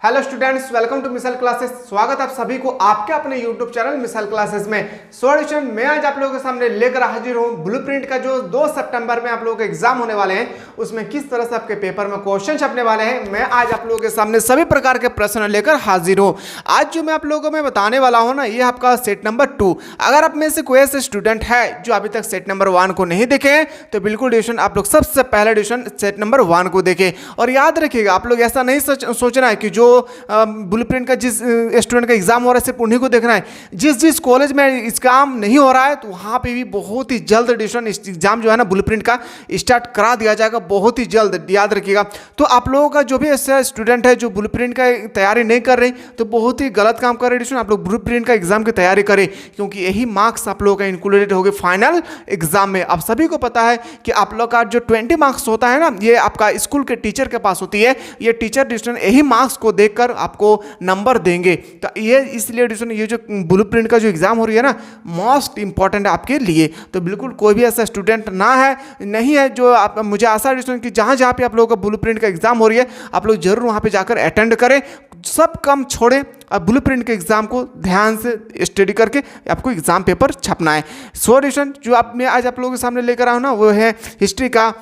Hello students, welcome to missile classes. स्वागत आप सभी को आपके अपने यूट्यूब चैनल मिसाइल क्लासेस में। सॉल्यूशन मैं आज आप लोगों के सामने लेकर हाजिर हूँ ब्लूप्रिंट का जो 2 सितंबर में आप लोगों के एग्जाम होने वाले हैं, उसमें किस तरह से आपके पेपर में क्वेश्चन छपने वाले हैं। मैं आज आप लोगों के सामने सभी प्रकार के प्रश्न लेकर हाजिर हूँ। आज जो मैं आप लोगों को मैं बताने वाला हूँ ना, ये आपका सेट नंबर 2। अगर आप में से कोई ऐसे स्टूडेंट है जो अभी तक सेट नंबर 1 को नहीं देखे हैं, तो बिल्कुल ट्यूशन आप लोग सबसे पहले ट्यूशन सेट नंबर 1 को देखें। और याद रखिएगा, आप लोग ऐसा नहीं सोचना है कि जो ब्लूप्रिंट का जिस स्टूडेंट का एग्जाम हो रहा है सिर्फ उन्हीं को देखना है। जिस कॉलेज में एग्जाम नहीं हो रहा है तो वहाँ पे भी बहुत ही जल्द ट्यूशन एग्जाम जो है ना ब्लूप्रिंट का स्टार्ट करा दिया जाएगा, बहुत ही जल्द, याद रखिएगा। तो आप लोगों का जो भी ऐसा स्टूडेंट है जो ब्लूप्रिंट का तैयारी नहीं कर रहे, तो बहुत ही गलत काम कर रहे ट्यूशन। आप लोग ब्लूप्रिंट का एग्जाम की तैयारी करें, क्योंकि यही मार्क्स आप लोगों का इंक्लूडेड होंगे फाइनल एग्जाम में। आप सभी को पता है कि आप लोग का जो 20 मार्क्स होता है ना, ये आपका स्कूल के टीचर के पास होती है। ये टीचर ट्यूशन यही मार्क्स को देखकर आपको नंबर देंगे। तो ये इसलिए ट्यूशन ये जो ब्लूप्रिंट का जो एग्जाम हो रही है ना, मोस्ट इंपॉर्टेंट है आपके लिए। तो बिल्कुल कोई भी ऐसा स्टूडेंट ना है नहीं है जो आप, मुझे आशा है ट्यूशन कि जहां जहां पे आप लोगों का ब्लूप्रिंट का एग्जाम हो रही है, आप लोग जरूर वहां पे जाकर अटेंड करें। सब काम छोड़ें, अब ब्लूप्रिंट के एग्जाम को ध्यान से स्टडी करके आपको एग्जाम पेपर छपना है। सो ट्यूशन जो आप मैं आज आप लोगों के सामने लेकर आऊँ ना, वो है हिस्ट्री का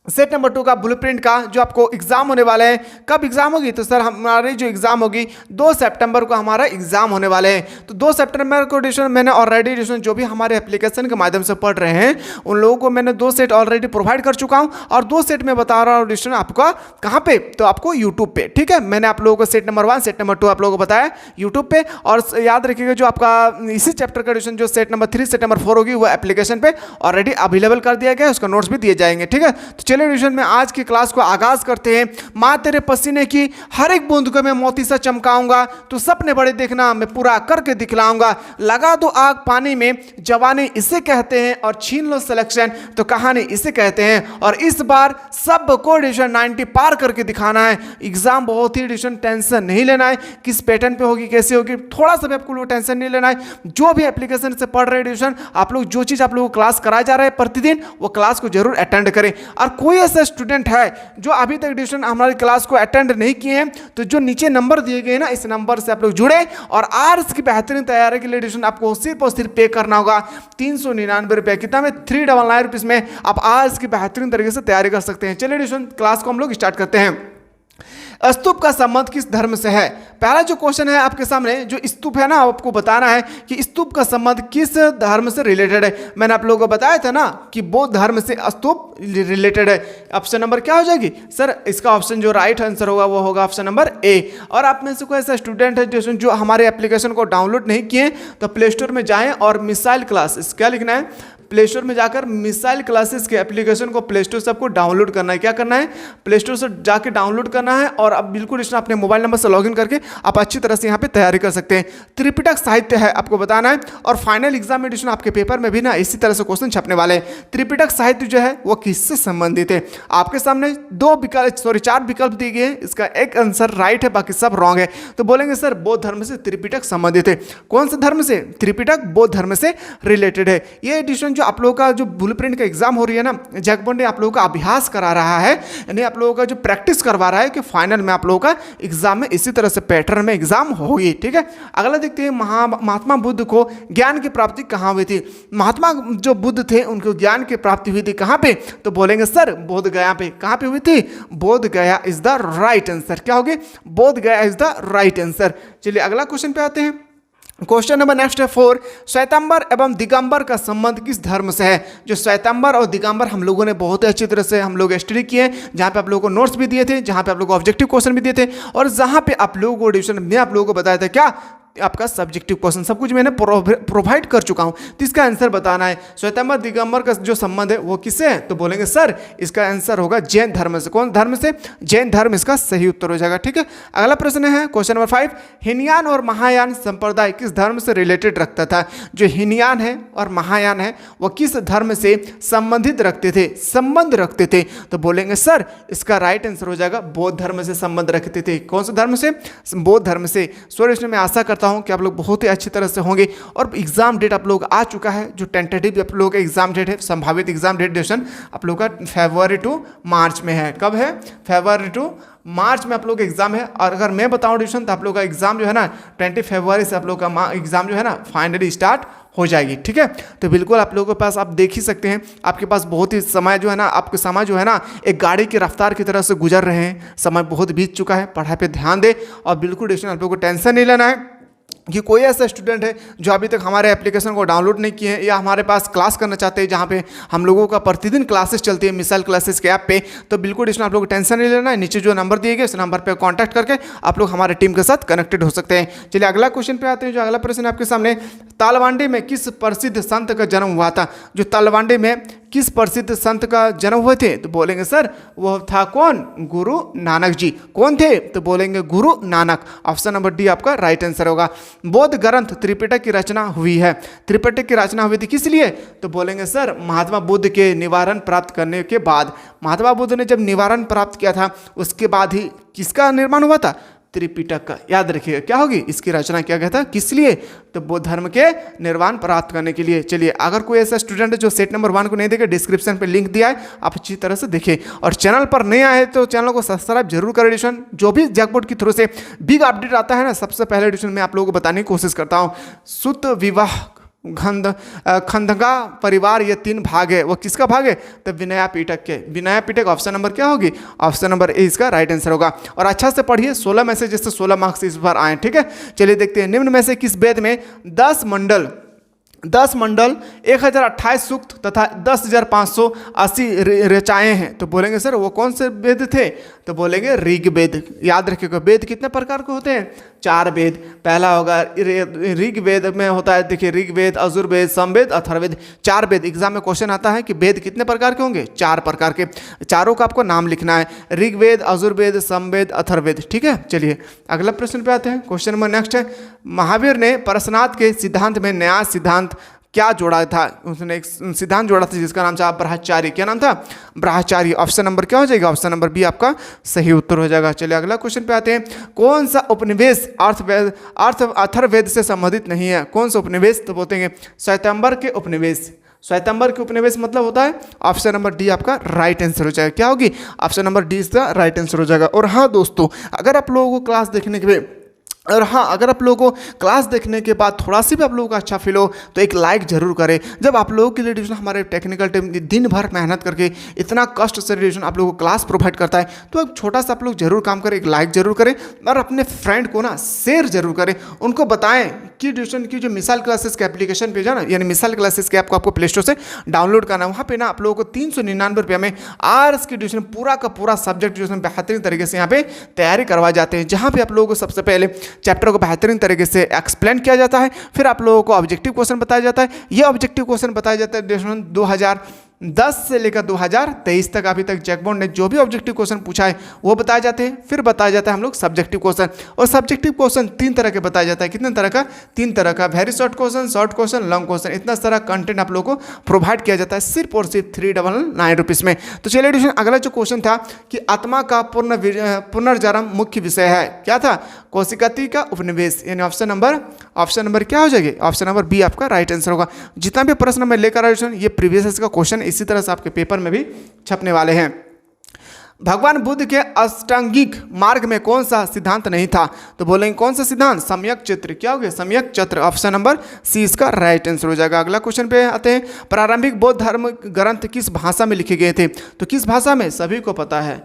सेट नंबर 2 का ब्लूप्रिंट का जो आपको एग्जाम होने वाला है। कब एग्जाम होगी? तो सर हमारी जो एग्जाम होगी 2 सितंबर को हमारा एग्जाम होने वाले हैं। तो 2 सितंबर को ट्यूशन मैंने ऑलरेडी ट्यूशन जो भी हमारे एप्लीकेशन के माध्यम से पढ़ रहे हैं, उन लोगों को मैंने 2 सेट ऑलरेडी प्रोवाइड कर चुका हूं। और 2 सेट में बता रहा हूँ ट्यूशन आपका कहाँ पे, तो आपको यूट्यूब पे। ठीक है, मैंने आप लोगों को सेट नंबर 1 सेट नंबर 2 आप लोगों को बताया यूट्यूब पे। और याद रखिएगा, जो आपका इसी चैप्टर का ट्यूशन जो सेट नंबर 3 सेट नंबर 4 होगी, वो एप्लीकेशन पे ऑलरेडी अवेलेबल कर दिया गया है, उसका नोट्स भी दिए जाएंगे। ठीक है, तो चलिए ट्यूशन में आज की क्लास को आगाज करते हैं। मां तेरे पसीने की हर एक बूंद को मैं मोती सा चमकाऊंगा, तू सपने बड़े देखना मैं पूरा करके दिखलाऊंगा। लगा दो आग पानी में, जवानी इसे कहते हैं, और छीन लो सिलेक्शन तो कहानी इसे कहते हैं। और इस बार सबको एडिशन 90 पार करके दिखाना है। एग्जाम बहुत ही एडिशन टेंशन नहीं लेना है, किस पैटर्न पे होगी कैसे होगी, थोड़ा सा भी आपको टेंशन नहीं लेना है। जो भी एप्लीकेशन से पढ़ रहे एडिशन, आप लोग जो चीज आप लोगों को क्लास कराया जा रहा है प्रतिदिन, वो क्लास को जरूर अटेंड करें। और कोई ऐसा स्टूडेंट है जो अभी तक ट्यूशन हमारी क्लास को अटेंड नहीं किए हैं, तो जो नीचे नंबर दिए गए ना, इस नंबर से आप लोग जुड़े। और आर्ट्स की बेहतरीन तैयारी के लिए ट्यूशन आपको सिर्फ और सिर्फ पे करना होगा 399 रुपये। कितना में 399 रुपीज में आप आर्ट्स की बेहतरीन तरीके से तैयारी कर सकते हैं। चलिए ट्यूशन क्लास को हम लोग स्टार्ट करते हैं। स्तूप का संबंध किस धर्म से है? पहला जो क्वेश्चन है आपके सामने, जो स्तूप है ना, आपको बताना है कि स्तूप का संबंध किस धर्म से रिलेटेड है। मैंने आप लोगों को बताया था ना कि बौद्ध धर्म से स्तूप रिलेटेड है। ऑप्शन नंबर क्या हो जाएगी सर? इसका ऑप्शन जो राइट आंसर होगा वो होगा ऑप्शन नंबर ए। और आप में से कोई ऐसा स्टूडेंट है जो हमारे एप्लीकेशन को डाउनलोड नहीं किए, तो प्ले स्टोर में जाएं और मिसाइल क्लासेस, क्या लिखना है, प्ले स्टोर में जाकर मिसाइल क्लासेस के एप्लीकेशन को प्ले स्टोर से आपको डाउनलोड करना है। क्या करना है? प्ले स्टोर से जाकर डाउनलोड करना है। और अब बिल्कुल इसमें अपने मोबाइल नंबर से लॉगिन करके आप अच्छी तरह से यहाँ पे तैयारी कर सकते हैं। त्रिपिटक साहित्य है आपको बताना है। और फाइनल एग्जामिनेशन आपके पेपर में भी ना इसी तरह से क्वेश्चन छपने वाले हैं। त्रिपिटक साहित्य जो है वो किससे संबंधित है? आपके सामने 4 विकल्प दिए गए हैं, इसका एक आंसर राइट है, बाकी सब रॉन्ग है। तो बोलेंगे सर बौद्ध धर्म से त्रिपिटक संबंधित है। कौन से धर्म से? त्रिपिटक बौद्ध धर्म से रिलेटेड है। ये एडिशन आप लोगों का जो ब्लूप्रिंट का एग्जाम हो रही है ना, जगबोर्ड ने आप लोगों का अभ्यास करा रहा है, यानी आप लोगों का जो प्रैक्टिस करवा रहा है कि फाइनल में आप लोगों का एग्जाम में इसी तरह से पैटर्न में एग्जाम होगी। ठीक है, अगला देखते हैं, महात्मा बुद्ध को ज्ञान की प्राप्ति कहाँ हुई थी? महात्मा जो बुद्ध थे उनको ज्ञान की प्राप्ति हुई थी कहाँ पे? तो बोलेंगे सर बोध गया पे। कहाँ पे हुई थी? बोध गया इज द राइट आंसर। क्या होगी? बोध गया इज द राइट आंसर। चलिए अगला क्वेश्चन पे आते हैं। क्वेश्चन नंबर नेक्स्ट है 4। श्वेतांबर एवं दिगंबर का संबंध किस धर्म से है? जो श्वेतांबर और दिगंबर हम लोगों ने बहुत अच्छी तरह से हम लोग स्टडी किए, जहां पे आप लोगों को नोट्स भी दिए थे, जहां पे आप लोगों को ऑब्जेक्टिव क्वेश्चन भी दिए थे, और जहां पे आप लोगों को एडिशन में आप लोगों को बताया था क्या आपका सब्जेक्टिव क्वेश्चन, सब कुछ मैंने प्रोवाइड कर चुका हूं। तो इसका आंसर बताना है। श्वेतांबर दिगंबर का जो संबंध है वो किससे है? तो बोलेंगे सर इसका आंसर होगा जैन धर्म से। कौन धर्म से? जैन धर्म इसका सही उत्तर हो जाएगा। ठीक है, अगला प्रश्न है क्वेश्चन नंबर 5। हीनयान और महायान संप्रदाय किस धर्म से रिलेटेड रखता था? जो हीनयान है और महायान है वो किस धर्म से संबंधित रखते थे, संबंध रखते थे? तो बोलेंगे सर इसका राइट आंसर हो जाएगा बौद्ध धर्म से संबंध रखते थे। कौन से धर्म से? बौद्ध धर्म से। सो इसमें मैं आशा करता करता हूँ कि आप लोग बहुत ही अच्छी तरह से होंगे। और एग्जाम डेट आप लोग आ चुका है, जो टेंटेटिव आप लोग का एग्जाम डेट है, संभावित एग्जाम डेट ड्यूरेशन आप लोग का फरवरी टू मार्च में है। कब है? फरवरी टू मार्च में आप लोग का एग्जाम है। और अगर मैं बताऊं ड्यूरेशन, तो आप लोग का एग्जाम जो है ना 20 फरवरी से आप लोग का एग्जाम जो है ना फाइनली स्टार्ट हो जाएगी। ठीक है, तो बिल्कुल आप लोगों के पास आप देख ही सकते हैं, आपके पास बहुत ही समय जो है ना, आपके समय जो है ना एक गाड़ी की रफ्तार की तरह से गुजर रहे हैं। समय बहुत बीत चुका है, पढ़ाई पे ध्यान दे। और बिल्कुल ड्यूरेशन आप लोगों को टेंशन नहीं लेना है कि कोई ऐसा स्टूडेंट है जो अभी तक हमारे एप्लीकेशन को डाउनलोड नहीं किए हैं या हमारे पास क्लास करना चाहते हैं, जहाँ पे हम लोगों का प्रतिदिन क्लासेस चलती है मिसाइल क्लासेस के ऐप पे, तो बिल्कुल इसमें आप लोग टेंशन नहीं लेना है। नीचे जो नंबर दिए गए उस नंबर पे कांटेक्ट करके आप लोग हमारे टीम के साथ कनेक्टेड हो सकते हैं। चलिए अगला क्वेश्चन पे आते हैं। जो अगला प्रश्न आपके सामने, तालवांडी में किस प्रसिद्ध संत का जन्म हुआ था? जो तालवांडी में किस प्रसिद्ध संत का जन्म हुए थे? तो बोलेंगे सर वो था कौन? गुरु नानक जी। कौन थे? तो बोलेंगे Guru Nanak. Option number D आपका राइट आंसर होगा। बौद्ध ग्रंथ त्रिपिटक की रचना हुई है। त्रिपिटक की रचना हुई थी किस लिए? तो बोलेंगे सर महात्मा बुद्ध के निवारण प्राप्त करने के बाद। महात्मा बुद्ध ने जब निवारण प्राप्त किया था उसके बाद ही किसका निर्माण हुआ था? त्रिपिटक का। याद रखिएगा क्या होगी इसकी रचना, किया गया था किस लिए? तो बौद्ध धर्म के निर्वाण प्राप्त करने के लिए। चलिए अगर कोई ऐसा स्टूडेंट है जो सेट नंबर 1 को नहीं देखे, डिस्क्रिप्शन पे लिंक दिया है, आप अच्छी तरह से देखें। और चैनल पर नहीं आए तो चैनल को सब्सक्राइब जरूर करें। एडिशन जो भी जैकपॉट के थ्रू से बिग अपडेट आता है ना, सबसे पहले एडिशन में आप लोगों को बताने की कोशिश करता हूँ। सुत विवाह खंडगा परिवार, ये 3 भाग है, वो किसका भाग है? तो विनया पिटक के। विनया पिटक ऑप्शन नंबर क्या होगी? ऑप्शन नंबर ए इसका राइट आंसर होगा। और अच्छा से पढ़िए, 16 में से जिससे 16 मार्क्स इस बार आए। ठीक है, चलिए देखते हैं। निम्न में से किस वेद में 10 मंडल 1028 सूक्त तथा 10,580 ऋचाएँ हैं? तो बोलेंगे सर वो कौन से वेद थे? तो बोलेंगे ऋग्वेद। याद रखिएगा वेद कितने प्रकार के होते हैं? 4 वेद। पहला होगा ऋग्वेद में होता है, देखिए ऋग्वेद, यजुर्वेद, सामवेद, अथर्ववेद। 4 वेद। एग्जाम में क्वेश्चन आता है कि वेद कितने प्रकार के होंगे? 4 प्रकार के। चारों का आपको नाम लिखना है, ऋग्वेद, यजुर्वेद, सामवेद, अथर्ववेद। ठीक है, चलिए अगला प्रश्न पे आते हैं। क्वेश्चन नंबर नेक्स्ट है, महावीर ने परसनाथ के सिद्धांत में नया सिद्धांत क्या जोड़ा था? उसने एक सिद्धांत जोड़ा था जिसका नाम था ब्रह्मचारी। क्या नाम था? ब्रह्मचारी। ऑप्शन नंबर क्या हो जाएगा? ऑप्शन नंबर बी आपका सही उत्तर हो जाएगा। चलिए अगला क्वेश्चन पे आते हैं। कौन सा उपनिवेश अथर्ववेद से संबंधित नहीं है? कौन सा उपनिवेश? तो बोलते हैं श्वेतांबर के उपनिवेश। श्वेतांबर के उपनिवेश मतलब होता है ऑप्शन नंबर डी आपका राइट आंसर हो जाएगा। क्या होगी? ऑप्शन नंबर डी इसका राइट आंसर हो जाएगा। और हाँ दोस्तों, अगर आप लोगों को क्लास देखने के अगर आप लोगों को क्लास देखने के बाद थोड़ा सा भी आप लोगों को अच्छा फील हो तो एक लाइक जरूर करें। जब आप लोगों के लिए डिवीजन हमारे टेक्निकल टीम दिन भर मेहनत करके इतना कष्ट से डिवीजन आप लोगों को क्लास प्रोवाइड करता है, तो एक छोटा सा आप लोग जरूर काम करें, एक लाइक जरूर करें और अपने फ्रेंड को ना शेयर जरूर करें। उनको बताएं कि डिवीजन की जो मिसाइल क्लासेस के एप्लीकेशन पेज है ना, यानी मिसाइल क्लासेस के ऐप को आपको प्ले स्टोर से डाउनलोड करना है। वहाँ पे ना आप लोगों को 399 रुपये में आर्ट्स की डिवीजन पूरा का पूरा सब्जेक्ट जो बेहतरीन तरीके से यहाँ पे तैयारी करवाए जाते हैं, जहाँ पे आप लोगों को सबसे पहले चैप्टर को बेहतरीन तरीके से एक्सप्लेन किया जाता है, फिर आप लोगों को ऑब्जेक्टिव क्वेश्चन बताया जाता है। ये ऑब्जेक्टिव क्वेश्चन बताया जाता है 2010 से लेकर 2023 तक। अभी तक जैकबॉट ने जो भी ऑब्जेक्टिव क्वेश्चन पूछा है वो बताए जाते हैं। फिर बताया जाता है हम लोग सब्जेक्टिव क्वेश्चन, और सब्जेक्टिव क्वेश्चन 3 तरह के बताया जाता है। कितने तरह का? 3 तरह का। Very short question, long question. इतना सारा कंटेंट आप लोगों को प्रोवाइड किया जाता है सिर्फ और सिर्फ 399 रुपीज़ में। तो चलिए डिवीजन अगला जो क्वेश्चन था कि आत्मा का पुनर्जन्म मुख्य विषय है, क्या था? कोशिकाती का उपनिवेश। यानी ऑप्शन नंबर क्या हो जाएगी? ऑप्शन नंबर बी आपका राइट आंसर होगा। जितना भी प्रश्न मैं लेकर आया हूँ ये प्रीवियस का क्वेश्चन इसी तरह से आपके पेपर में भी छपने वाले हैं। भगवान बुद्ध के अष्टांगिक मार्ग में कौन सा सिद्धांत नहीं था? तो बोलेंगे कौन सा सिद्धांत? सम्यक चित्र। क्या हो गया? सम्यक चित्र। ऑप्शन नंबर सी इसका राइट आंसर हो जाएगा। अगला क्वेश्चन पे आते हैं। प्रारंभिक बौद्ध धर्म ग्रंथ किस भाषा में लिखे गए थे? तो किस भाषा में? सभी को पता है।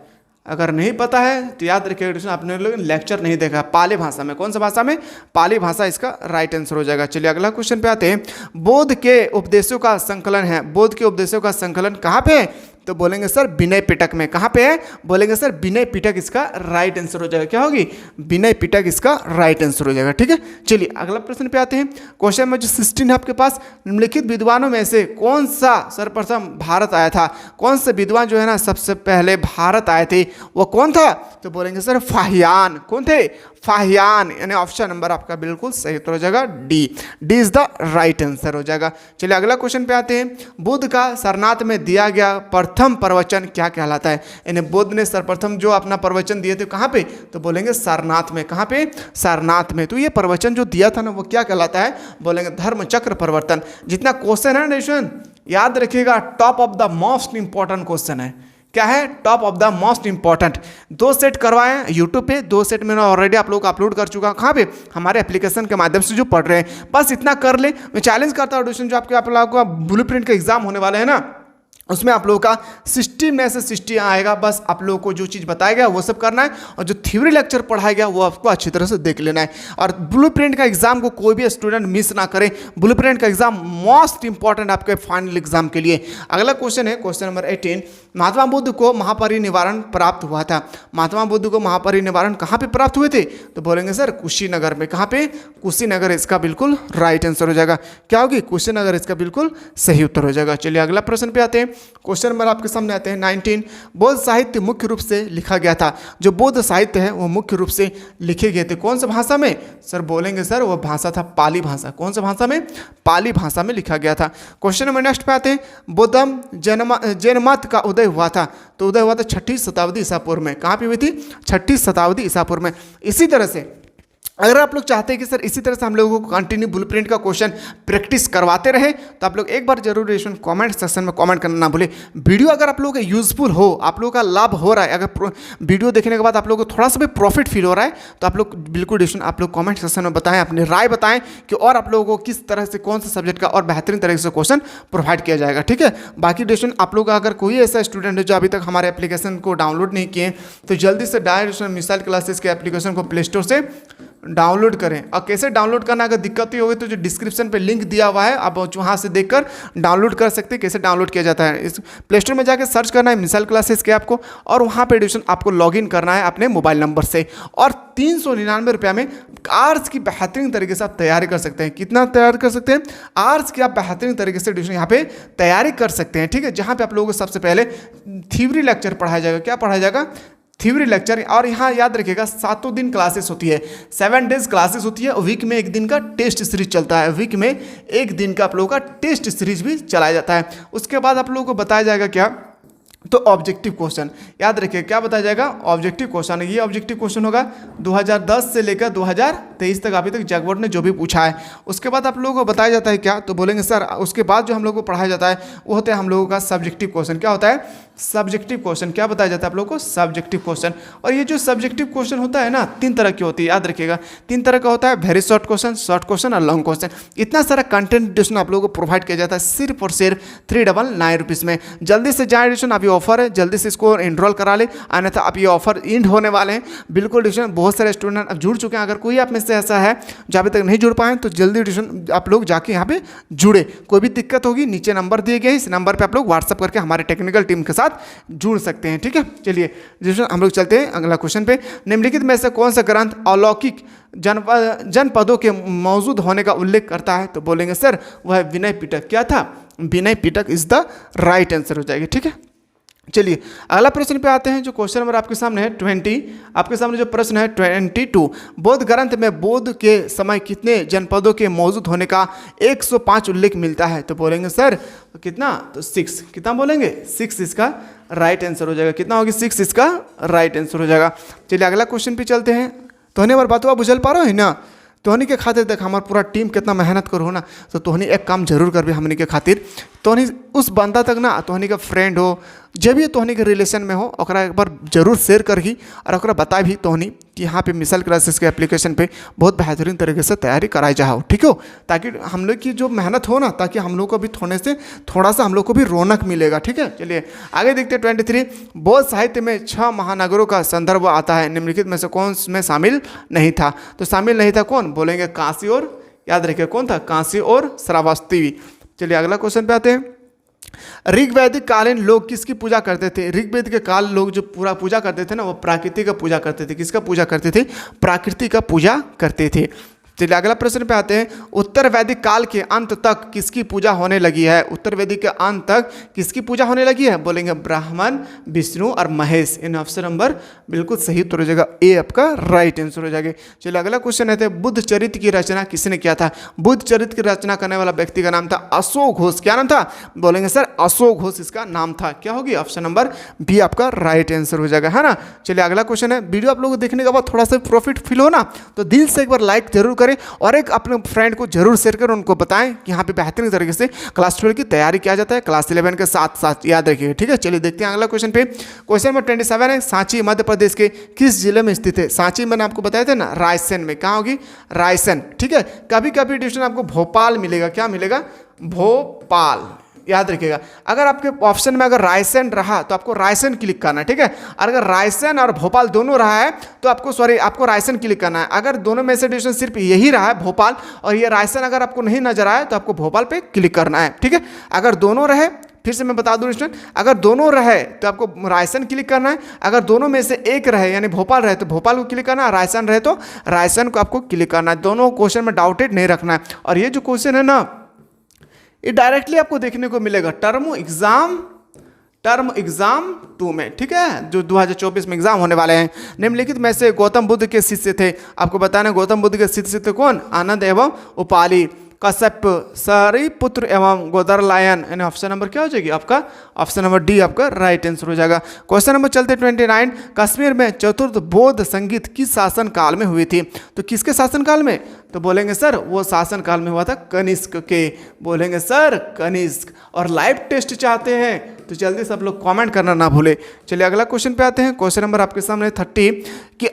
अगर नहीं पता है तो याद रखिएगा आपने लोग लेक्चर नहीं देखा। पाली भाषा में। कौन सा भाषा में? पाली भाषा इसका राइट आंसर हो जाएगा। चलिए अगला क्वेश्चन पे आते हैं। बौद्ध के उपदेशों का संकलन है। बौद्ध के उपदेशों का संकलन कहाँ पे है? तो बोलेंगे सर विनय पिटक में। कहाँ पे है? बोलेंगे सर विनय पिटक इसका राइट आंसर हो जाएगा। क्या होगी? विनय पिटक इसका राइट आंसर हो जाएगा। ठीक है, चलिए अगला प्रश्न पे आते हैं। क्वेश्चन नंबर 16 है आपके पास। निम्नलिखित विद्वानों में से कौन सा सर्वप्रथम भारत आया था? कौन से विद्वान जो है ना सबसे पहले भारत आए थे वो कौन था? तो बोलेंगे सर फाहियान। कौन थे? फाहियान, यानी ऑप्शन नंबर आपका बिल्कुल सही उत्तर हो जाएगा D. D is the right answer हो जाएगा। चलिए अगला क्वेश्चन पे आते हैं। बुद्ध का सारनाथ में दिया गया प्रथम प्रवचन क्या कहलाता है? यानी बुद्ध ने सर्वप्रथम जो अपना प्रवचन दिए थे कहाँ पे? तो बोलेंगे सारनाथ में। कहाँ पे? सारनाथ में। तो ये प्रवचन जो दिया था ना वो क्या कहलाता है? बोलेंगे धर्म चक्र प्रवर्तन। जितना क्वेश्चन है नेशन याद रखिएगा, top of the most important question है। क्या है? Top of the most important. 2 set करवाए यूट्यूब पे, 2 सेट मैंने ऑलरेडी आप लोग अपलोड कर चुका हूँ। कहाँ पे? हमारे एप्लीकेशन के माध्यम से जो पढ़ रहे हैं, बस इतना कर ले। मैं चैलेंज करता हूँ ट्यूशन जो आप लोगों का ब्लूप्रिंट का एग्जाम होने वाला है ना, उसमें आप लोगों का 60 में से 60 आएगा। बस आप लोगों को जो चीज़ बताया गया वो सब करना है, और जो थ्योरी लेक्चर पढ़ाया गया वो आपको अच्छी तरह से देख लेना है। और ब्लूप्रिंट का एग्जाम को कोई भी स्टूडेंट मिस ना करे। ब्लूप्रिंट का एग्जाम मोस्ट इंपॉर्टेंट आपके फाइनल एग्जाम के लिए। अगला क्वेश्चन है क्वेश्चन नंबर 18। महात्मा बुद्ध को महापरिनिर्वाण प्राप्त हुआ था। महात्मा बुद्ध को महापरिनिर्वाण कहाँ पे प्राप्त हुए थे? तो बोलेंगे सर कुशीनगर में। कहाँ पे? कुशीनगर इसका बिल्कुल राइट आंसर हो जाएगा। क्या होगी? कुशीनगर इसका बिल्कुल सही उत्तर हो जाएगा। चलिए अगला प्रश्न पे आते हैं। क्वेश्चन नंबर आपके सामने आते हैं 19। बौद्ध साहित्य मुख्य रूप से लिखा गया था। जो बौद्ध साहित्य है वो मुख्य रूप से लिखे गए थे कौन सा भाषा में? सर बोलेंगे सर वो भाषा था पाली भाषा। कौन सा भाषा में? पाली भाषा में लिखा गया था। क्वेश्चन नंबर नेक्स्ट पे आते हैं। बौद्धम जैन मत का उदय हुआ था। तो उदय हुआ था 6ठी शताब्दी ईसा पूर्व में। कहाँ पे हुई थी? 6ठी शताब्दी ईसा पूर्व में। इसी तरह से अगर आप लोग चाहते हैं कि सर इसी तरह से हम लोगों को कंटिन्यू ब्लूप्रिंट का क्वेश्चन प्रैक्टिस करवाते रहे, तो आप लोग एक बार जरूर कमेंट सेक्शन में कमेंट करना ना भूलें। वीडियो अगर आप लोगों को यूजफुल हो, आप लोगों का लाभ हो रहा है, अगर वीडियो देखने के बाद आप लोगों को थोड़ा सा भी प्रॉफिट फील हो रहा है, तो आप लोग बिल्कुल आप लोग कमेंट सेक्शन में बताएं, अपनी राय बताएं कि और आप लोगों को किस तरह से कौन सा सब्जेक्ट का और बेहतरीन तरीके से क्वेश्चन प्रोवाइड किया जाएगा। ठीक है। बाकी डिस्कशन आप लोग अगर कोई ऐसा स्टूडेंट है जो अभी तक हमारे एप्लीकेशन को डाउनलोड नहीं किए, तो जल्दी से डायरेक्ट मिसाइल क्लासेस के एप्लीकेशन को प्ले स्टोर से डाउनलोड करें। और कैसे डाउनलोड करना, अगर दिक्कत ही होगी तो जो डिस्क्रिप्शन पे लिंक दिया हुआ है आप वहाँ से देखकर डाउनलोड कर सकते हैं। कैसे डाउनलोड किया जाता है, इस प्ले स्टोर में जाकर सर्च करना है मिसाइल क्लासेस के आपको, और वहाँ पे एडिशन आपको लॉगिन करना है अपने मोबाइल नंबर से, और 399 रुपये में आर्ट्स की बेहतरीन तरीके से आप तैयारी कर सकते हैं। कितना तैयार कर सकते हैं? आर्ट्स की आप बेहतरीन तरीके से एडिशन यहाँ पे तैयारी कर सकते हैं। ठीक है। जहाँ पे आप लोगों को सबसे पहले थ्योरी लेक्चर पढ़ाया जाएगा। क्या पढ़ाया जाएगा? Theory lecture. और यहाँ याद रखिएगा 7 दिन क्लासेस होती है, 7 डेज क्लासेस होती है। वीक में 1 दिन का टेस्ट सीरीज चलता है। वीक में 1 दिन का आप लोगों का टेस्ट सीरीज भी चलाया जाता है। उसके बाद आप लोगों को बताया जाएगा क्या? तो ऑब्जेक्टिव क्वेश्चन। याद रखिए क्या बताया जाएगा? Objective question. ये ऑब्जेक्टिव क्वेश्चन होगा 2010 से लेकर 2023 तक अभी तक जैक बोर्ड ने जो भी पूछा है। उसके बाद आप लोगों को बताया जाता है क्या? तो बोलेंगे सर उसके बाद जो हम लोगों को पढ़ाया जाता है वो होता है हम लोगों का सब्जेक्टिव क्वेश्चन। क्या होता है? Subjective question. क्या बताया जाता है आप लोगों को? Subjective question. और ये जो सब्जेक्टिव क्वेश्चन होता है ना, 3 तरह की होती है। याद रखिएगा 3 तरह का होता है, वेरी शॉर्ट क्वेश्चन और लॉन्ग क्वेश्चन। इतना सारा कंटेंट एडिशन आप लोगों को प्रोवाइड किया जाता है सिर्फ और सिर्फ 399 रुपीज़ में। जल्दी से जाए एडिशन, अभी ऑफर है, जल्दी से इसको एनरोल करा ले, अन्यथा अब ये ऑफर एंड होने वाले हैं। बिल्कुल एडिशन बहुत सारे स्टूडेंट अब जुड़ चुके हैं। अगर कोई आप में से ऐसा है जो अभी तक नहीं जुड़ पाए तो जल्दी एडिशन आप लोग जाके यहाँ पे जुड़े। कोई भी दिक्कत होगी नीचे नंबर दिए गए, इस नंबर पे आप लोग व्हाट्सअप करके हमारे टेक्निकल टीम के साथ जुड़ सकते हैं। ठीक है। चलिए हम लोग चलते हैं अगला क्वेश्चन पे। निम्नलिखित में से कौन सा ग्रंथ अलौकिक जनपदों के मौजूद होने का उल्लेख करता है? तो बोलेंगे सर वह विनय पिटक। क्या था? Vinaya Pitaka is the right answer हो जाएगी। ठीक है। चलिए अगला प्रश्न पे आते हैं। जो क्वेश्चन नंबर आपके सामने है 20। आपके सामने जो प्रश्न है 22। बौद्ध ग्रंथ में बौद्ध के समय कितने जनपदों के मौजूद होने का 105 उल्लेख मिलता है? तो बोलेंगे सर कितना? तो 6। कितना बोलेंगे? 6 इसका राइट आंसर हो जाएगा। कितना होगी? 6 इसका राइट आंसर हो जाएगा। चलिए अगला क्वेश्चन पे चलते हैं। तो हने बार बात हुआ बुझल पा रहे हो ना? तोहनी के खातिर देख हमार पूरा टीम कितना मेहनत करो ना, तो तोहनी एक काम जरूर कर भी हमनी के खातिर। तोहनी उस बंदा तक ना तोहनी का फ्रेंड हो, जब भी तोहनी के रिलेशन में हो, ओकरा एक बार जरूर शेयर करही और ओकरा बता भी तोहनी कि यहाँ पे मिसाइल क्लासेस के एप्लीकेशन पे बहुत बेहतरीन तरीके से तैयारी कराई जाओ। ठीक हो, ताकि हम लोग की जो मेहनत हो ना, ताकि हम लोग को भी थोड़ा सा हम लोग को भी रौनक मिलेगा। ठीक है। चलिए आगे देखते हैं 23। बौद्ध साहित्य में 6 महानगरों का संदर्भ आता है, निम्नलिखित में से कौन में शामिल नहीं था? तो शामिल नहीं था कौन? बोलेंगे काशी और, याद रखिए कौन था? काशी और श्रावस्ती। चलिए अगला क्वेश्चन पे आते हैं। ऋग्वैदिक कालीन लोग किसकी पूजा करते थे? ऋग्वेद के काल लोग जो पूरा पूजा करते थे ना, वो प्रकृति का पूजा करते थे। किसका पूजा करते थे? प्रकृति का पूजा करते थे। चलिए अगला प्रश्न पे आते हैं। उत्तर वैदिक काल के अंत तक किसकी पूजा होने लगी है? उत्तर वैदिक के अंत तक किसकी पूजा होने लगी है? बोलेंगे ब्राह्मण, विष्णु और महेश। इन ऑप्शन नंबर बिल्कुल सही उत्तर हो जाएगा, ए आपका राइट आंसर हो जाएगा। चलिए अगला क्वेश्चन है, बुद्ध चरित्र की रचना किसने किया था? बुद्ध चरित्र की रचना करने वाला व्यक्ति का नाम था अशोक घोष। क्या नाम था? बोलेंगे सर अशोक घोष इसका नाम था। क्या होगी? ऑप्शन नंबर बी आपका राइट आंसर हो जाएगा, है ना। चलिए अगला क्वेश्चन है, वीडियो आप लोगों को देखने के बाद थोड़ा सा प्रॉफिट फील हो ना, तो दिल से एक बार लाइक जरूर करें और एक अपने फ्रेंड को जरूर शेयर करें, उनको बताएं कि यहाँ पे बेहतरीन तरीके से क्लास 12 की तैयारी किया जाता है क्लास 11 के साथ साथ, याद रखिएगा, ठीक है। चलिए देखते हैं अगला क्वेश्चन पे। क्वेश्चन नंबर 27 है, सांची मध्य प्रदेश के किस जिले में स्थित है? सांची मैंने आपको बताया था ना, रायसेन में। कहाँ होगी? रायसेन, ठीक है। कभी कभी एडिशन आपको भोपाल मिलेगा। क्या मिलेगा? भोपाल, याद रखिएगा। अगर आपके ऑप्शन में अगर रायसेन रहा तो आपको रायसेन क्लिक करना है, ठीक है। अगर रायसेन और भोपाल दोनों रहा है तो आपको रायसेन क्लिक करना है। अगर दोनों में से डिसीजन सिर्फ यही रहा है भोपाल और ये रायसेन अगर आपको नहीं नजर आए तो आपको भोपाल पे क्लिक करना है, ठीक है। अगर दोनों रहे, फिर से मैं बता दूं स्टूडेंट, अगर दोनों रहे तो आपको रायसेन क्लिक करना है। अगर दोनों में से एक रहे यानी भोपाल रहे तो भोपाल को क्लिक करना है, रायसेन रहे तो रायसेन को आपको क्लिक करना है। दोनों क्वेश्चन में डाउटेड नहीं रखना है। और ये जो क्वेश्चन है ना, ये डायरेक्टली आपको देखने को मिलेगा टर्म एग्जाम 2 में, ठीक है, जो 2024 में एग्जाम होने वाले हैं। निम्नलिखित में से गौतम बुद्ध के शिष्य थे, आपको बताना गौतम बुद्ध के शिष्य थे कौन? आनंद एवं उपाली, कश्यप, सारिपुत्र एवं गोदरलायन। यानी ऑप्शन नंबर क्या हो जाएगी आपका? ऑप्शन नंबर डी आपका राइट आंसर हो जाएगा। क्वेश्चन नंबर चलते 29, कश्मीर में चतुर्थ बौद्ध संगीत किस शासन काल में हुई थी? तो किसके शासन काल में? तो बोलेंगे सर वो शासन काल में हुआ था कनिष्क के। बोलेंगे सर कनिष्क। और लाइव टेस्ट चाहते हैं तो जल्दी सब लोग कमेंट करना ना भूले। चलिए अगला क्वेश्चन पे आते हैं। क्वेश्चन नंबर आपके सामने 30 कि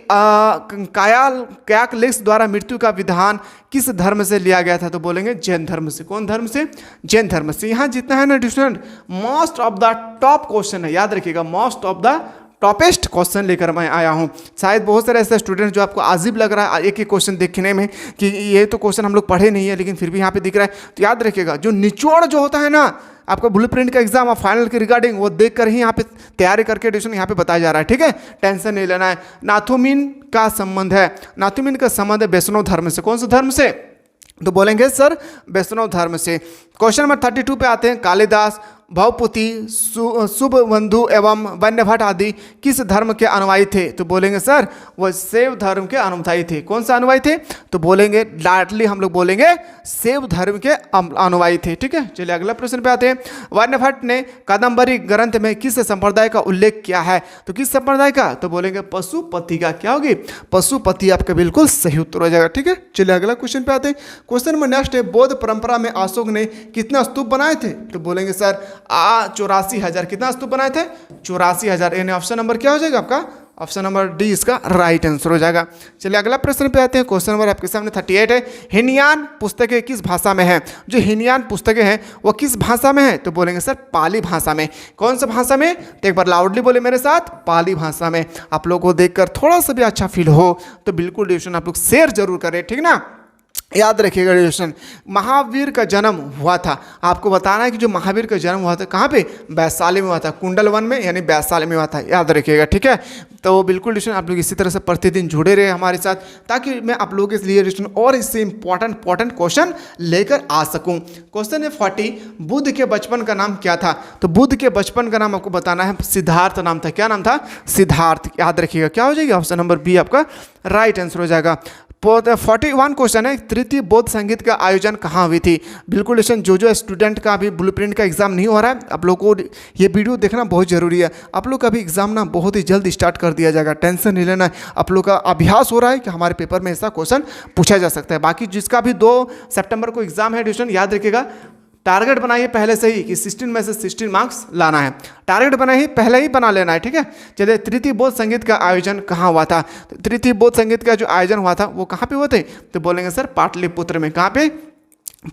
कायाकलिस द्वारा मृत्यु का विधान किस धर्म से लिया गया था? तो बोलेंगे जैन धर्म से। कौन धर्म से? जैन धर्म से। यहाँ जितना है ना student, most of the top question है, याद रखिएगा, most of the toppest question लेकर मैं आया हूँ। शायद बहुत सारे ऐसे स्टूडेंट जो आपको अजीब लग रहा है एक एक क्वेश्चन देखने में कि ये तो क्वेश्चन हम लोग पढ़े नहीं है लेकिन फिर भी यहाँ पे दिख रहा है, तो याद रखिएगा जो निचोड़ जो होता है ना आपका ब्लूप्रिंट का एग्जाम और फाइनल के रिगार्डिंग, वो देख कर ही यहाँ पे तैयारी करके एडिशन यहाँ पे बताया जा रहा है, ठीक है। टेंशन नहीं लेना है। नाथुमिन का संबंध है, नाथुमिन का संबंध है वैष्णव धर्म से। कौन से धर्म से? तो बोलेंगे सर वैष्णव धर्म से। क्वेश्चन नंबर 32 पे आते हैं। कालिदास, भवपुति, शुभबंधु एवं वन्यभट्ट आदि किस धर्म के अनुयायी थे? तो बोलेंगे सर वो शैव धर्म के अनुयायी थे। कौन सा अनुयायी थे? तो बोलेंगे लाडली हम लोग बोलेंगे शैव धर्म के अनुयायी थे, ठीक है। चलिए अगला प्रश्न पे आते हैं। वन्यभट्ट ने कादम्बरी ग्रंथ में किस संप्रदाय का उल्लेख किया है? तो किस संप्रदाय का? तो बोलेंगे पशुपति का। क्या होगी? पशुपति आपका बिल्कुल सही उत्तर हो जाएगा, ठीक है। चलिए अगला क्वेश्चन पे आते हैं। क्वेश्चन नंबर नेक्स्ट है, बौद्ध परंपरा में अशोक ने कितना स्तूप बनाए थे? तो बोलेंगे सर 84,000। कितना स्तूप बनाए थे? 84,000। यानी ऑप्शन नंबर क्या हो जाएगा आपका? ऑप्शन नंबर डी इसका राइट आंसर हो जाएगा। चलिए अगला प्रश्न पे आते हैं। क्वेश्चन नंबर आपके सामने 38 है। हिनयान पुस्तकें किस भाषा में है? जो हिनयान पुस्तकें हैं वो किस भाषा में है? तो बोलेंगे सर पाली भाषा में। कौन सा भाषा में? तो एक बार लाउडली बोले मेरे साथ, पाली भाषा में। आप लोगों को देखकर थोड़ा सा भी अच्छा फील हो तो बिल्कुल डिवीजन आप लोग शेयर जरूर करें, ठीक ना। याद रखिएगा डिवीजन, महावीर का जन्म हुआ था, आपको बताना है कि जो महावीर का जन्म हुआ था कहाँ पे? वैशाली में हुआ था, कुंडल वन में, यानी वैशाली में हुआ था, याद रखिएगा, ठीक है। तो बिल्कुल डिवीजन आप लोग इसी तरह से प्रतिदिन जुड़े रहे हमारे साथ ताकि मैं आप लोगों के लिए डिवीजन और इससे इंपॉर्टेंट क्वेश्चन लेकर आ सकूं। क्वेश्चन है 40, बुद्ध के बचपन का नाम क्या था? तो बुद्ध के बचपन का नाम आपको बताना है सिद्धार्थ नाम था। क्या नाम था? सिद्धार्थ। याद रखिएगा क्या हो जाएगा? ऑप्शन नंबर बी आपका राइट आंसर हो जाएगा। 41 क्वेश्चन है, तृतीय बौद्ध संगीत का आयोजन कहाँ हुई थी? बिल्कुल जो स्टूडेंट का अभी ब्लूप्रिंट का एग्जाम नहीं हो रहा है, आप लोग को ये वीडियो देखना बहुत जरूरी है। आप लोग का भी एग्जाम ना बहुत ही जल्द स्टार्ट कर दिया जाएगा, टेंशन नहीं लेना है। आप लोग का अभ्यास हो रहा है कि हमारे पेपर में ऐसा क्वेश्चन पूछा जा सकता है। बाकी जिसका भी 2 सितंबर को एग्जाम है डिवीजन, याद रखिएगा टारगेट बनाइए पहले से ही कि 16 में से 16 मार्क्स लाना है। टारगेट बनाइए पहले ही बना लेना है, ठीक है। चलिए तृतीय बौद्ध संगीत का आयोजन कहाँ हुआ था? तो तृतीय बौद्ध संगीत का जो आयोजन हुआ था वो कहाँ पे हुआ थे? तो बोलेंगे सर पाटलिपुत्र में। कहाँ पे?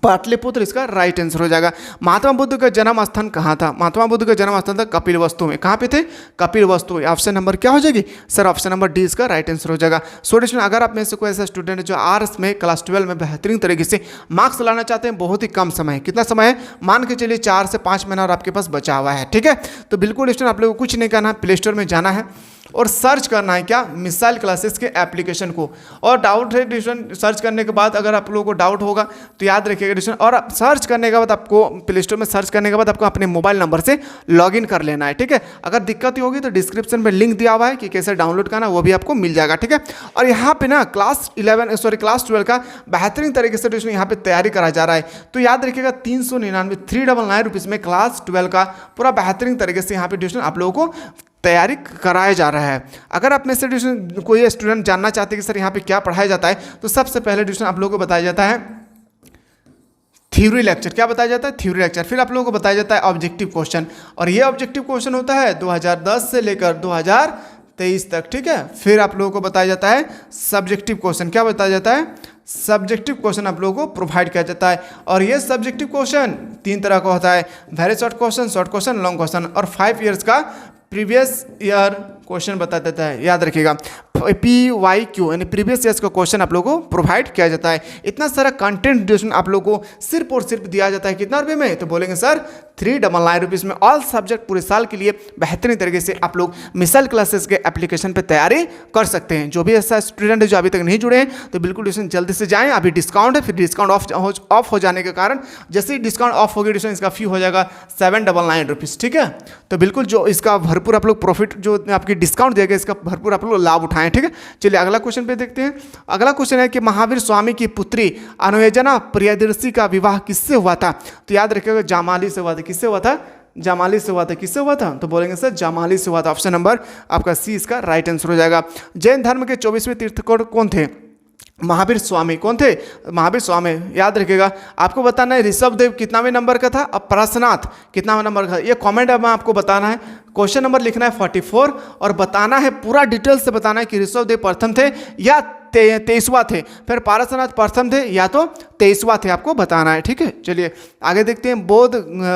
पाटलिपुत्र इसका राइट आंसर हो जाएगा। महात्मा बुद्ध का जन्म स्थान कहाँ था? महात्मा बुद्ध का जन्म स्थान था कपिलवस्तु में। कहाँ पे थे? कपिलवस्तु। ऑप्शन नंबर क्या हो जाएगी? सर ऑप्शन नंबर डी इसका राइट आंसर हो जाएगा। स्टूडेंट अगर आप में से कोई ऐसा स्टूडेंट है जो आर्ट्स में क्लास 12 में बेहतरीन तरीके से मार्क्स लाना चाहते हैं, बहुत ही कम समय है। कितना समय है? मान के चलिए 4 से 5 महीना और आपके पास बचा हुआ है, ठीक है। तो बिल्कुल स्टूडेंट आप लोगों को कुछ नहीं करना है, प्ले स्टोर में जाना है और सर्च करना है क्या, मिसाइल क्लासेस के एप्लीकेशन को। और डाउट है ट्यूशन सर्च करने के बाद अगर आप लोगों को डाउट होगा तो याद रखिएगा ट्यूशन, और सर्च करने के बाद आपको प्ले स्टोर में सर्च करने के बाद आपको अपने मोबाइल नंबर से लॉगिन कर लेना है, ठीक है। अगर दिक्कत होगी तो डिस्क्रिप्शन में लिंक दिया हुआ है कि कैसे डाउनलोड करना, वो भी आपको मिल जाएगा, ठीक है। और यहाँ पे ना क्लास 12 का बेहतरीन तरीके से ट्यूशन यहाँ पे तैयारी करा जा रहा है। तो याद रखिएगा 399 रुपीज़ में क्लास 12 का पूरा बेहतरीन तरीके से यहाँ पे ट्यूशन आप लोगों को तैयारी कराया जा रहा है। अगर आप में से ट्यूशन कोई स्टूडेंट जानना चाहते हैं कि सर यहाँ पे क्या पढ़ाया जाता है, तो सबसे पहले ट्यूशन आप लोगों को बताया जाता है थ्योरी लेक्चर। क्या बताया जाता है, थ्योरी लेक्चर। फिर आप लोगों को बताया जाता है ऑब्जेक्टिव क्वेश्चन, और ये ऑब्जेक्टिव क्वेश्चन होता है 2010 से लेकर 2023 तक, ठीक है। फिर आप लोगों को बताया जाता है सब्जेक्टिव क्वेश्चन। क्या बताया जाता है, सब्जेक्टिव क्वेश्चन आप लोगों को प्रोवाइड किया जाता है। और ये सब्जेक्टिव क्वेश्चन 3 तरह का होता है, very short question, long question, और 5 ईयर्स का प्रीवियस ईयर क्वेश्चन बता देता है। याद रखिएगा PYQ यानी प्रीवियस ईयर्स का क्वेश्चन आप लोगों को प्रोवाइड किया जाता है। इतना सारा कंटेंट ड्यूरेशन आप लोगों को सिर्फ और सिर्फ दिया जाता है कितना रुपये में, तो बोलेंगे सर 399 रुपीज़ में ऑल सब्जेक्ट पूरे साल के लिए बेहतरीन तरीके से आप लोग मिसाइल क्लासेस के एप्लीकेशन पे तैयारी कर सकते हैं। जो भी ऐसा स्टूडेंट है जो अभी तक नहीं जुड़े हैं तो बिल्कुल ट्यूशन जल्दी से जाएं, अभी डिस्काउंट है। फिर डिस्काउंट ऑफ हो जाने के कारण जैसे ही डिस्काउंट ऑफ होगी ट्यूशन इसका फी हो जाएगा 799 रुपीज़, ठीक है। तो बिल्कुल जो इसका भरपूर आप लोग प्रॉफिट जो आपकी डिस्काउंट देगा इसका भरपूर आप लोग लाभ उठाएं, ठीक है। चलिए अगला क्वेश्चन पे देखते हैं। अगला क्वेश्चन है कि महावीर स्वामी की पुत्री अनुयोजना प्रियदर्शी का विवाह किससे हुआ था, तो याद रखिएगा जामाली से हुआ था। किससे हुआ था, जामाली से हुआ था। किससे हुआ था, तो बोलेंगे सर जामाली से हुआ था। ऑप्शन नंबर आपका सी इसका राइट आंसर हो जाएगा। जैन धर्म के 24वें तीर्थंकर कौन थे, महावीर स्वामी। कौन थे, महावीर स्वामी। याद रखिएगा आपको बताना है ऋषभदेव कितनावें नंबर का था, और पराशनाथ कितनावें नंबर का था। ये कमेंट में आपको बताना है, क्वेश्चन नंबर लिखना है 44 और बताना है पूरा डिटेल से बताना है कि ऋषभदेव प्रथम थे या 23वां थे, फिर पारसनाथ प्रथम थे या तो 23वां थे, आपको बताना है, ठीक है। चलिए आगे देखते हैं।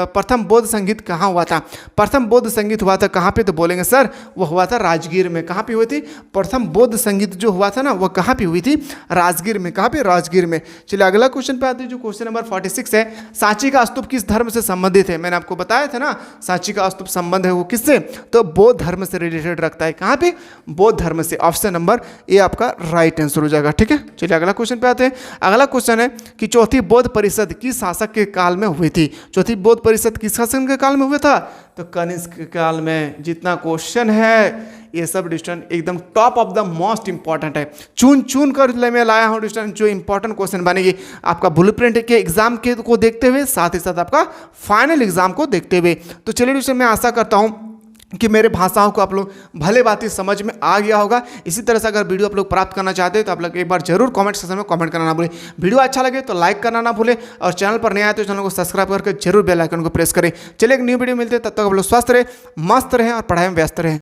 प्रथम बौद्ध संगीत कहाँ हुआ था, प्रथम बौद्ध संगीत हुआ था कहाँ पे, तो बोलेंगे सर वो हुआ था राजगीर में। कहाँ पे हुई थी, प्रथम बौद्ध संगीत जो हुआ था ना वो कहाँ पे हुई थी, राजगीर में। कहाँ पे, राजगीर में। चलिए अगला क्वेश्चन पे आते हैं जो क्वेश्चन नंबर 46 है। सांची का स्तूप किस धर्म से संबंधित है, मैंने आपको बताया था ना सांची का स्तूप संबंध है वो किससे, तो बौद्ध धर्म से रिलेटेड रखता है। कहाँ पे, बौद्ध धर्म से। ऑप्शन नंबर ए आपका राइट आंसर हो जाएगा, ठीक है। चलिए अगला क्वेश्चन पे आते हैं। अगला क्वेश्चन है कि चौथी बौद्ध परिषद किस शासक के काल में हुई थी, चौथी बौद्ध परिषद किस शासक के काल में हुआ था, तो कनिष्क के काल में। जितना क्वेश्चन है ये सब डिस्टेंट एकदम top of the most important है, चुन कर मैं लाया हूँ डिस्टेंट जो इंपॉर्टेंट क्वेश्चन बनेगी आपका ब्लूप्रिंट के एग्जाम के को देखते हुए, साथ ही साथ आपका फाइनल एग्जाम को देखते हुए। तो चलिए डिस्टेंट मैं आशा करता हूँ कि मेरे भाषाओं को आप लोग भले बातें समझ में आ गया होगा। इसी तरह से अगर वीडियो आप लोग प्राप्त करना चाहते हैं तो आप लोग एक बार जरूर कमेंट सेक्शन में कमेंट करना ना भूलें। वीडियो अच्छा लगे तो लाइक करना ना भूलें, और चैनल पर नया आए तो चैनल को सब्सक्राइब करके जरूर बेल आइकन को प्रेस करें। चलिए एक न्यू वीडियो मिलते हैं, तब तक आप लोग स्वस्थ रहें, मस्त रहें और पढ़ाई में व्यस्त रहें।